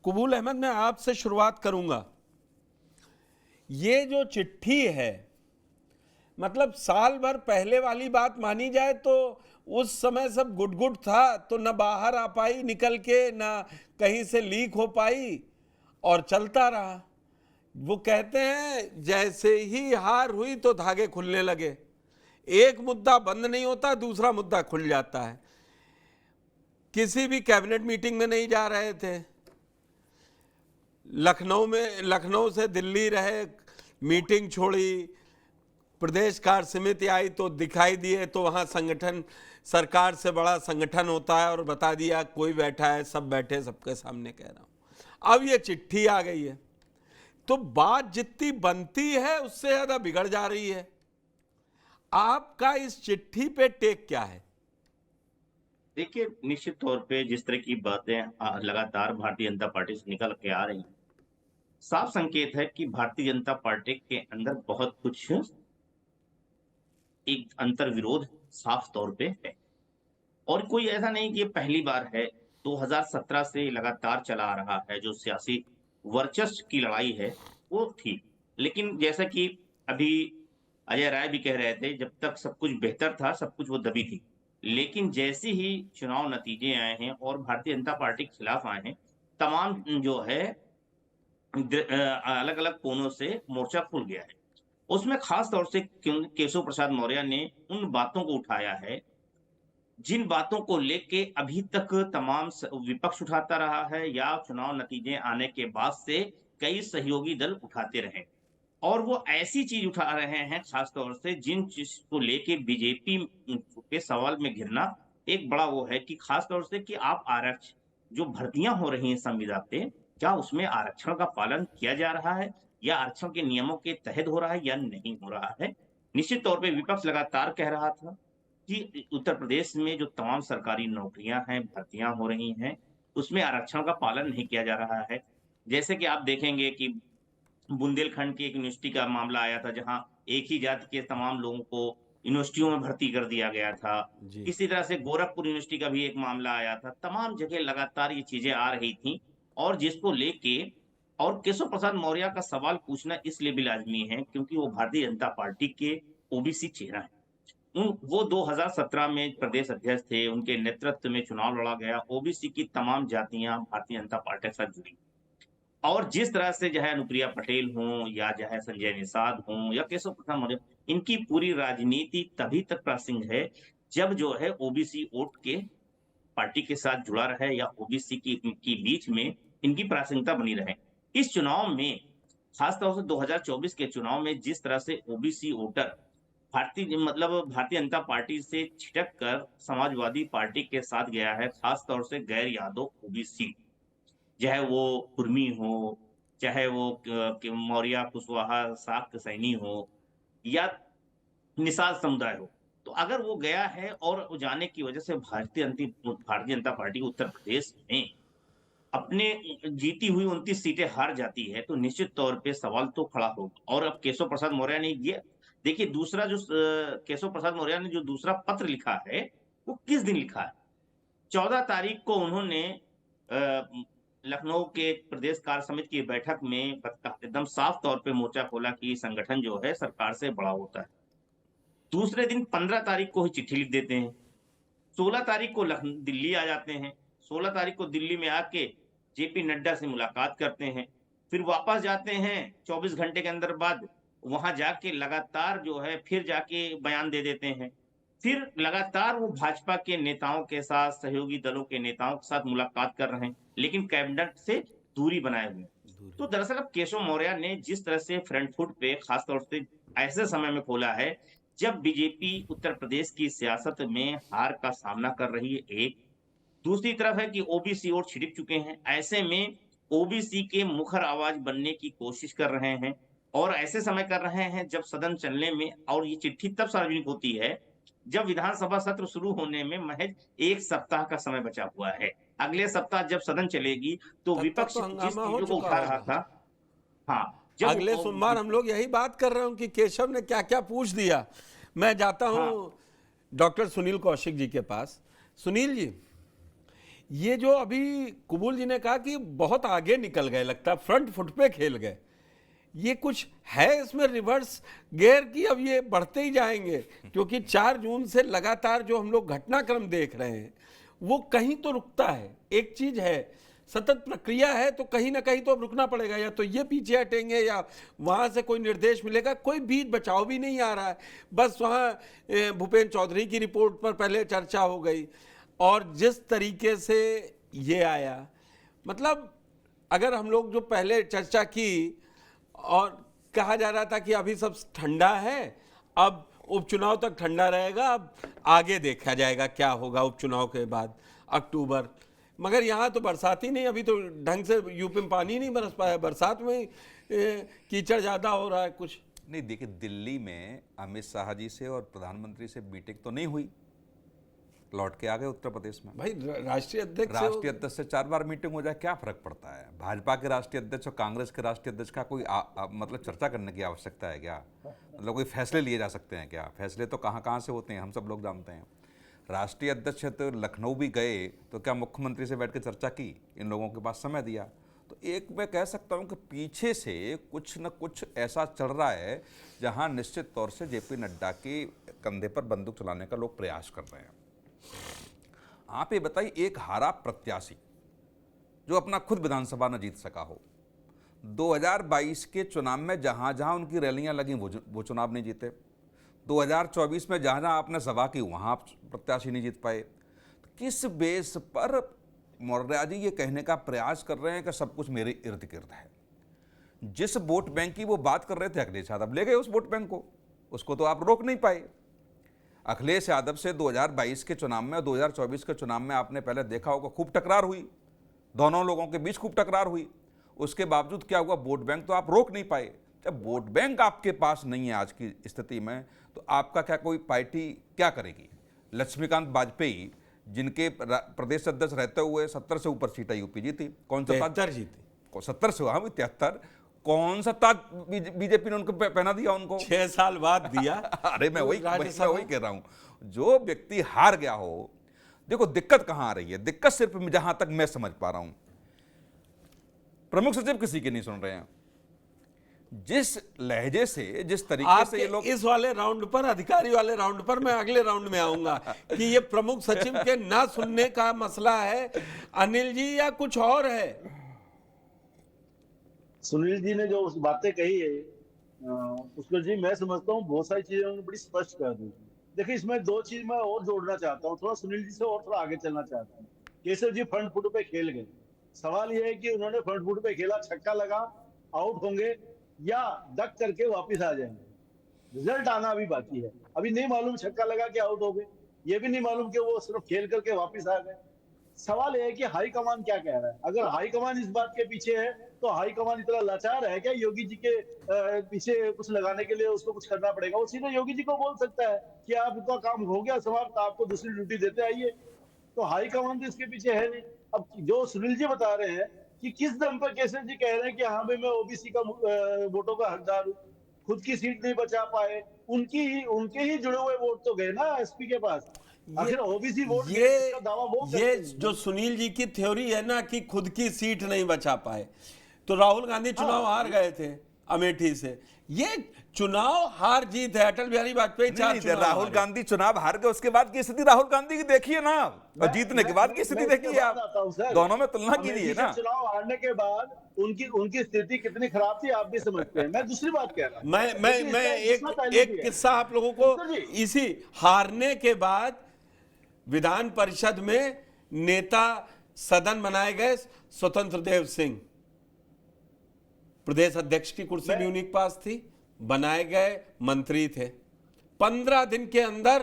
कबूल अहमद, मैं आपसे शुरुआत करूंगा। ये जो चिट्ठी है, मतलब साल भर पहले वाली बात मानी जाए तो उस समय सब गुड गुड था, तो न बाहर आ पाई निकल के, न कहीं से लीक हो पाई और चलता रहा। वो कहते हैं जैसे ही हार हुई तो धागे खुलने लगे। एक मुद्दा बंद नहीं होता, दूसरा मुद्दा खुल जाता है। किसी भी कैबिनेट मीटिंग में नहीं जा रहे थे, लखनऊ से दिल्ली रहे, मीटिंग छोड़ी, प्रदेश कार्य समिति आई तो दिखाई दिए, तो वहाँ संगठन, सरकार से बड़ा संगठन होता है और बता दिया कोई बैठा है, सब बैठे, सबके सामने कह रहा हूँ। अब ये चिट्ठी आ गई है तो बात जितनी बनती है उससे ज़्यादा बिगड़ जा रही है। आपका इस चिट्ठी पे टेक क्या है? देखिए, निश्चित तौर पे जिस तरह की बातें लगातार भारतीय जनता पार्टी से निकल के आ रही हैं, साफ संकेत है कि भारतीय जनता पार्टी के अंदर बहुत कुछ एक अंतर्विरोध साफ तौर पे है। और कोई ऐसा नहीं कि ये पहली बार है, 2017 से लगातार चला आ रहा है जो सियासी वर्चस्व की लड़ाई है, वो थी। लेकिन जैसा कि अभी अजय राय भी कह रहे थे, जब तक सब कुछ बेहतर था, सब कुछ वो दबी थी। लेकिन जैसे ही चुनाव नतीजे आए हैं और भारतीय जनता पार्टी के खिलाफ आए हैं, तमाम जो है अलग-अलग कोनों से मोर्चा खुल गया है। उसमें खास तौर से केशव प्रसाद मौर्य ने उन बातों को उठाया है जिन बातों को लेके अभी तक तमाम विपक्ष उठाता रहा है या चुनाव नतीजे आने के बाद से कई सहयोगी दल उठाते रहे। और वो ऐसी चीज उठा रहे हैं खास तौर से जिन चीज को लेके बीजेपी के सवाल में घिरना एक बड़ा वो है कि खास तौर से कि आप आरक्षण जो भर्तियां हो रही हैं संविदा पे, क्या उसमें आरक्षण का पालन किया जा रहा है या आरक्षण के नियमों के तहत हो रहा है या नहीं हो रहा है। निश्चित तौर पे विपक्ष लगातार कह रहा था कि उत्तर प्रदेश में जो तमाम सरकारी नौकरियां हैं, भर्तियां हो रही हैं, उसमें आरक्षण का पालन नहीं किया जा रहा है। जैसे कि आप देखेंगे कि बुंदेलखंड की एक यूनिवर्सिटी का मामला आया था, जहां एक ही जाति के तमाम लोगों को यूनिवर्सिटियों में भर्ती कर दिया गया था। जी। इसी तरह से गोरखपुर यूनिवर्सिटी का भी एक मामला आया था। तमाम जगह लगातार ये चीजें आ रही थी और जिसको लेके और केशव प्रसाद मौर्य का सवाल पूछना इसलिए भी लाज़मी है क्योंकि वो भारतीय जनता पार्टी के ओबीसी चेहरा हैं। वो 2017 में प्रदेश अध्यक्ष थे, उनके नेतृत्व में चुनाव लड़ा गया, ओबीसी की तमाम जातियां भारतीय जनता पार्टी के साथ जुड़ी। और जिस तरह से जो है अनुप्रिया पटेल हों या जो है संजय निषाद हों या केशव प्रसाद मौर्य, इनकी पूरी राजनीति तभी तक प्रासंगिक है जब जो है ओबीसी वोट के पार्टी के साथ जुड़ा रहे या ओबीसी की बीच में इनकी प्रासंगिकता बनी रहे। इस चुनाव में खासतौर से 2024 के चुनाव में जिस तरह से OBC voter Bharatiya Janata party से छिटक कर समाजवादी पार्टी के साथ गया है, खास तौर से गैर यादव ओबीसी, चाहे वो कुर्मी हो, चाहे वो मौर्य कुशवाहा शाक्त सैनी हो या निषाद समुदाय हो। तो अगर वो गया है और वो जाने की वजह से भारतीय जनता पार्टी उत्तर प्रदेश में अपने जीती हुई 29 सीटें हार जाती है, तो निश्चित तौर पे सवाल तो खड़ा होगा। और अब केशव प्रसाद मौर्य ने ये देखिए दूसरा जो केशव प्रसाद मौर्य ने जो दूसरा पत्र लिखा है, वो किस दिन लिखा है? 14 तारीख को उन्होंने लखनऊ के प्रदेश कार्य समिति की बैठक में एकदम साफ तौर पे मोर्चा खोला कि संगठन जो है सरकार से बड़ा होता है। दूसरे दिन 15 तारीख को ही चिट्ठी लिख देते हैं। 16 तारीख को दिल्ली आ जाते हैं। 16 तारीख को दिल्ली में आके जेपी नड्डा से मुलाकात करते हैं। फिर वापस जाते हैं 24 घंटे के अंदर बाद, वहां जाके लगातार जो है फिर जाके बयान दे देते हैं। फिर लगातार वो भाजपा के नेताओं के साथ, सहयोगी दलों के नेताओं के साथ मुलाकात कर रहे हैं, लेकिन कैबिनेट से दूरी बनाए हुए हैं। तो दरअसल अब केशव मौर्य ने जिस तरह से फ्रंट फुट पे खास तौर से ऐसे समय में खोला है जब बीजेपी उत्तर प्रदेश की सियासत में हार का सामना कर रही है, एक दूसरी तरफ है कि ओबीसी वोट छिड़क चुके हैं। ऐसे में ओबीसी के मुखर आवाज बनने की कोशिश कर रहे हैं और ऐसे समय कर रहे हैं जब सदन चलने में, और ये चिट्ठी तब सार्वजनिक होती है जब विधानसभा सत्र शुरू होने में महज 1 सप्ताह का समय बचा हुआ है। अगले सप्ताह जब सदन चलेगी तो तब तक विपक्ष तो जिस हंगामा हो चीजों को चुका उठा रहा होगा। था, हाँ, जब अगले सोमवार हम लोग यही बात कर रहे हूं कि केशव ने क्या क्या पूछ दिया। मैं जाता हूं हाँ, डॉक्टर सुनील कौशिक जी के पास। सुनील जी, ये जो अभी कुबूल जी ने कहा कि बहुत आगे निकल गए, लगता है फ्रंट फुट पे खेल गए, ये कुछ है इसमें रिवर्स गियर की अब ये बढ़ते ही जाएंगे? क्योंकि 4 जून से लगातार जो हम लोग घटनाक्रम देख रहे हैं वो कहीं तो रुकता है। एक चीज है, सतत प्रक्रिया है, तो कहीं ना कहीं तो अब रुकना पड़ेगा, या तो ये पीछे हटेंगे या वहां से कोई निर्देश मिलेगा। कोई बीच बचाव भी नहीं आ रहा है, बस वहां भूपेंद्र चौधरी की रिपोर्ट पर पहले चर्चा हो गई, और जिस तरीके से ये आया, मतलब अगर हम लोग जो पहले चर्चा की और कहा जा रहा था कि अभी सब ठंडा है, अब उपचुनाव तक ठंडा रहेगा, अब आगे देखा जाएगा क्या होगा उपचुनाव के बाद अक्टूबर। मगर यहाँ तो बरसात ही नहीं, अभी तो ढंग से यूपी में पानी नहीं बरस पाया, बरसात में कीचड़ ज़्यादा हो रहा है कुछ। नहीं देखिए, दिल्ली में अमित शाह जी से और प्रधानमंत्री से मीटिंग तो नहीं हुई, लौट के आ गए उत्तर प्रदेश में। भाई राष्ट्रीय अध्यक्ष से 4 बार मीटिंग हो जाए, क्या फर्क पड़ता है? भाजपा के राष्ट्रीय अध्यक्ष और कांग्रेस के राष्ट्रीय अध्यक्ष का कोई मतलब चर्चा करने की आवश्यकता है क्या? मतलब कोई फैसले लिए जा सकते हैं क्या? फैसले तो कहाँ कहाँ से होते हैं, हम सब लोग जानते हैं। राष्ट्रीय अध्यक्ष तो लखनऊ भी गए, तो क्या मुख्यमंत्री से बैठ के चर्चा की? इन लोगों के पास समय दिया। तो एक मैं कह सकता हूँ कि पीछे से कुछ न कुछ ऐसा चल रहा है जहाँ निश्चित तौर से जेपी नड्डा के कंधे पर बंदूक चलाने का लोग प्रयास कर रहे हैं। आप ये बताइए, एक हारा प्रत्याशी जो अपना खुद विधानसभा न जीत सका हो, 2022 के चुनाव में जहां जहां उनकी रैलियां लगी वो चुनाव नहीं जीते, 2024 में जहां जहां आपने सभा की वहां आप प्रत्याशी नहीं जीत पाए। तो किस बेस पर मौर्य जी ये कहने का प्रयास कर रहे हैं कि सब कुछ मेरे इर्द गिर्द है? जिस वोट बैंक की वो बात कर रहे थे अखिलेश यादव ले गए उस वोट बैंक को, उसको तो आप रोक नहीं पाए। अखिलेश यादव से 2022 के चुनाव में और 2024 के चुनाव में आपने पहले देखा होगा खूब टकरार हुई, दोनों लोगों के बीच खूब टकरार हुई। उसके बावजूद क्या हुआ? वोट बैंक तो आप रोक नहीं पाए। जब वोट बैंक आपके पास नहीं है आज की स्थिति में, तो आपका क्या कोई पार्टी क्या करेगी? लक्ष्मीकांत वाजपेयी जिनके प्रदेश अध्यक्ष रहते हुए 70 से ऊपर सीटें यूपी जीती, कौन सा 73 जीती, 70 से, हाँ 73, कौन सा ताज बीजेपी ने उनको पहना दिया? उनको 6 साल बाद दिया। अरे मैं वही कह रहा हूं, जो व्यक्ति हार गया हो, देखो दिक्कत कहां आ रही है? दिक्कत सिर्फ जहां तक मैं समझ पा रहा हूं, प्रमुख सचिव किसी की नहीं सुन रहे हैं। जिस लहजे से, जिस तरीके से ये लोग इस वाले राउंड पर, अधिकारी वाले राउंड पर मैं अगले राउंड में आऊंगा कि ये प्रमुख सचिव के ना सुनने का मसला है अनिल जी या कुछ और है? सुनील जी ने जो उस बातें कही है उसको जी मैं समझता हूँ बहुत सारी चीजें उन्होंने बड़ी स्पष्ट कर दी। देखिए इसमें 2 चीज मैं और जोड़ना चाहता हूँ, थोड़ा सुनील जी से और थोड़ा आगे चलना चाहता हूँ। केशव जी फ्रंट फुट पे खेल गए, सवाल यह है कि उन्होंने फ्रंट फुट पे खेला, छक्का लगा, आउट होंगे या डक करके वापिस आ जाएंगे। रिजल्ट आना अभी बाकी है, अभी नहीं मालूम छक्का लगा के आउट हो गए, ये भी नहीं मालूम कि वो सिर्फ खेल करके वापिस आ गए। सवाल यह है कि हाईकमान क्या कह रहा है। अगर हाईकमान इस बात के पीछे है तो हाईकमान इतना लाचार है क्या योगी जी के पीछे कुछ लगाने के लिए उसको कुछ करना पड़ेगा? वो सीधे योगी जी को बोल सकता है कि आपका काम हो गया समाप्त, आपको दूसरी ड्यूटी देते आइए। तो हाईकमान तो इसके पीछे है नहीं। अब जो सुनील जी बता रहे हैं कि किस दम पर केशव जी कह रहे हैं कि हाँ भाई मैं ओबीसी का वोटों का हकदार हूँ, खुद की सीट नहीं बचा पाए, उनके ही जुड़े हुए वोट तो गए ना एसपी के पास। आखिर ओबीसी वोट ये दावा वो ये जो सुनील जी की थ्योरी है ना कि खुद की सीट नहीं बचा पाए, तो राहुल गांधी चुनाव हार गए थे अमेठी से। ये चुनाव हार जीत है। अटल बिहारी वाजपेयी 4 चुनाव राहुल गांधी चुनाव हार गए, उसके बाद की स्थिति राहुल गांधी की देखिए ना, और जीतने के बाद की स्थिति देखिए आप, दोनों में तुलना कीजिए ना। चुनाव हारने के बाद उनकी स्थिति कितनी खराब थी आप भी समझते हैं। मैं दूसरी बात कह रहा हूं, मैं एक किस्सा आप लोगों को, इसी हारने के बाद विधान परिषद में नेता सदन बनाए गए स्वतंत्र देव सिंह, प्रदेश अध्यक्ष की कुर्सी भी उन्हीं के पास थी, बनाए गए मंत्री थे। 15 दिन के अंदर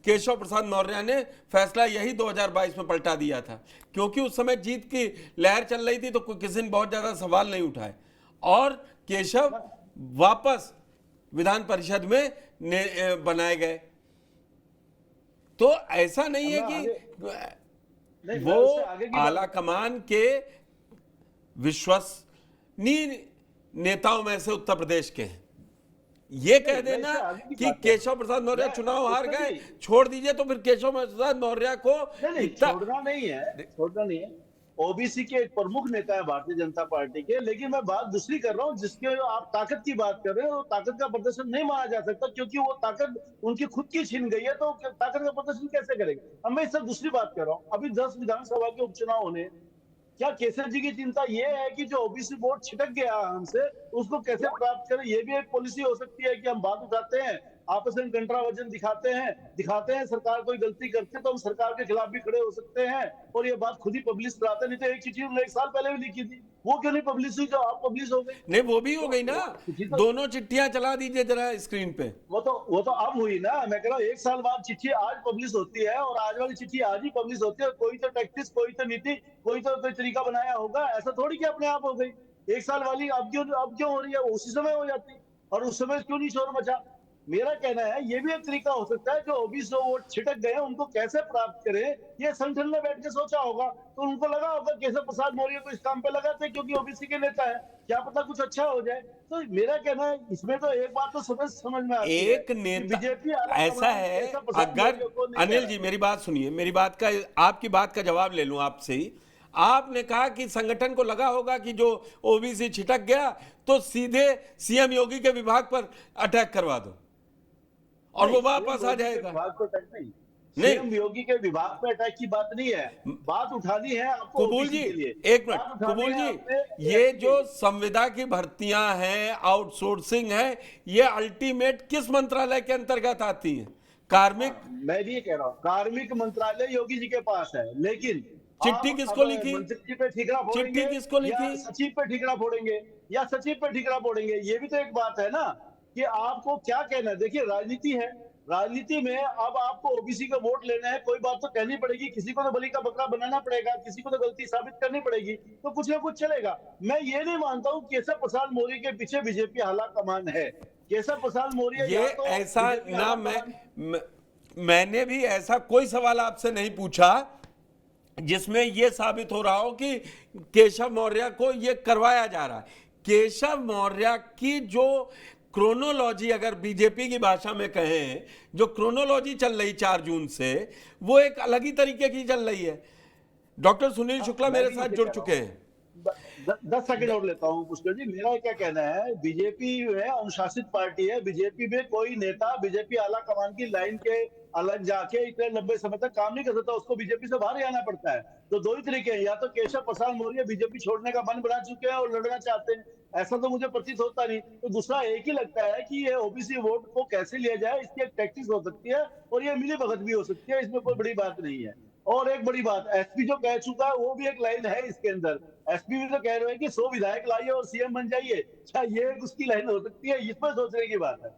केशव प्रसाद मौर्य ने फैसला यही 2022 में पलटा दिया था, क्योंकि उस समय जीत की लहर चल रही थी तो किसी ने बहुत ज्यादा सवाल नहीं उठाए, और केशव वापस विधान परिषद में बनाए गए। तो ऐसा नहीं है कि वो आला कमान के विश्वसनीय नेताओं में से उत्तर प्रदेश के हैं। ये कह मैं देना इससे आगे की कि बात कर केशव प्रसाद मौर्य मैं चुनाव हार उसमें गए, भी छोड़ दीजिए, तो फिर केशव प्रसाद मौर्य को नहीं नहीं इतना छोड़ना नहीं है, छोड़ना नहीं है। ओबीसी के एक प्रमुख नेता है भारतीय जनता पार्टी के, लेकिन मैं बात दूसरी कर रहा हूँ, जिसके आप ताकत की बात कर रहे हैं, वो ताकत का प्रदर्शन नहीं माना जा सकता, क्योंकि वो ताकत उनकी खुद की छीन गई है, तो ताकत का प्रदर्शन कैसे करेंगे। अब मैं इससे दूसरी बात कर रहा हूँ, अभी 10 विधानसभा के उपचुनाव होने, क्या केसर जी की चिंता ये है कि जो ओबीसी वोट छिटक गया हमसे, उसको कैसे प्राप्त करें। ये भी एक पॉलिसी हो सकती है कि हम बात उठाते हैं, आपस में कंट्रावर्जन दिखाते हैं सरकार कोई गलती करती है तो हम सरकार के खिलाफ भी खड़े हो सकते हैं, और ये बात खुद ही पब्लिश कराते हैं। नहीं तो एक चिट्ठी उन्होंने 1 साल पहले भी लिखी थी, वो क्यों नहीं पब्लिश हुई जो आप पब्लिश हो गई। नहीं, वो भी हो गई ना। तो चिट्ठी तो दोनों चिट्ठियां चला दीजिए जरा स्क्रीन पे। वो तो अब हुई ना। मैं कह रहा हूँ 1 साल बाद चिट्ठी आज पब्लिश होती है, और आज वाली चिट्ठी आज ही पब्लिश होती है। कोई तो टैक्टिस, कोई तो नीति, कोई तो कोई तरीका बनाया होगा, ऐसा थोड़ी कि अपने आप हो गई। 1 साल वाली अब क्यों हो रही है, वो उसी समय हो जाती, और उस समय क्यों नहीं शोर मचा। मेरा कहना है ये भी एक तरीका हो सकता है, जो ओबीसी वोट छिटक गए उनको कैसे प्राप्त करें, ये संगठन ने बैठ के सोचा होगा, तो उनको लगा होगा केशव प्रसाद मौर्य को इस काम पे लगाते हैं क्योंकि ओबीसी के नेता है, क्या पता कुछ अच्छा हो जाए। तो मेरा कहना है इसमें तो एक बात तो समझ में आती है एक कि नेता बीजेपी आला ऐसा कमान है, केशव प्रसाद अगर मौर्य को नहीं कह अनिल रहा जी है। मेरी बात सुनिए, मेरी बात का, आपकी बात का जवाब ले लूं आपसे ही। आपने कहा कि संगठन को लगा होगा कि जो ओबीसी छिटक गया तो सीधे सीएम योगी के विभाग पर अटैक करवा दो और वो नहीं, वापस आ सीएम योगी के जाएगा। विभाग को अटैक नहीं, नहीं, सीएम योगी के विभाग पे अटैक की बात नहीं है। बात उठानी है आपको कुबूल ओबीसी जी, के लिए, एक मिनट, बात उठानी कुबूल है जी, अपने ये एससी के जो लिए। संविदा की भर्तियां हैं, आउटसोर्सिंग है, ये अल्टीमेट किस मंत्रालय के अंतर्गत आती हैं? कार्मिक। मैं भी ये कह रहा हूँ, कार्मिक मंत्रालय योगी जी के पास है, लेकिन चिट्ठी आप किसको अब लिखी? मंत्री जी पे ठीकरा चिट्ठी फोड़ेंगे किसको या लिखी? सचिव पे ठीकरा फोड़ेंगे, ये भी तो एक बात है ना, कि आपको क्या कहना है। देखिए राजनीति है, राजनीति में अब आपको ओबीसी का वोट लेना है, कोई बात तो कहनी पड़ेगी, किसी को तो बलि का बकरा बनाना पड़ेगा, किसी को तो गलती साबित करनी पड़ेगी, तो कुछ ना कुछ चलेगा। मैं ये नहीं मानता हूँ केशव प्रसाद मौर्य के पीछे बीजेपी हाला कमान है। केशव प्रसाद मौर्य ये या तो ऐसा बीजेपी ना, हाला कमान, मैंने भी ऐसा कोई सवाल आपसे नहीं पूछा जिसमें यह साबित हो रहा हो कि केशव मौर्य को यह करवाया जा रहा है। केशव मौर्य की जो क्रोनोलॉजी, अगर बीजेपी की भाषा में कहें, जो क्रोनोलॉजी चल रही 4 जून से, वो एक अलग ही तरीके की चल रही है। डॉक्टर सुनील शुक्ला मैं मेरे भी साथ इसे जुड़ कह रहा चुके हूँ। हैं। 10 सेकंड और लेता हूँ पुष्कर जी। मेरा क्या कहना है, बीजेपी में अनुशासित पार्टी है, बीजेपी में कोई नेता बीजेपी आला कमान की लाइन के अलग जाके इतने लंबे समय तक काम नहीं कर सकता, उसको बीजेपी से बाहर ही आना पड़ता है। तो 2 ही तरीके हैं, या तो केशव प्रसाद मौर्य बीजेपी छोड़ने का मन बना चुके हैं और लड़ना चाहते हैं, ऐसा तो मुझे प्रतीत होता नहीं। तो दूसरा एक ही लगता है कि ये ओबीसी वोट को कैसे लिया जाए, इसकी एक टैक्टिक्स हो सकती है, और ये मिली भगत भी हो सकती है, इसमें कोई बड़ी बात नहीं है। और एक बड़ी बात, एसपी जो कह चुका है वो भी एक लाइन है इसके अंदर। एसपी भी तो कह रहे हैं कि 100 विधायक लाइए और सीएम बन जाइए, क्या ये एक उसकी लाइन हो सकती है, इसमें सोचने की बात है।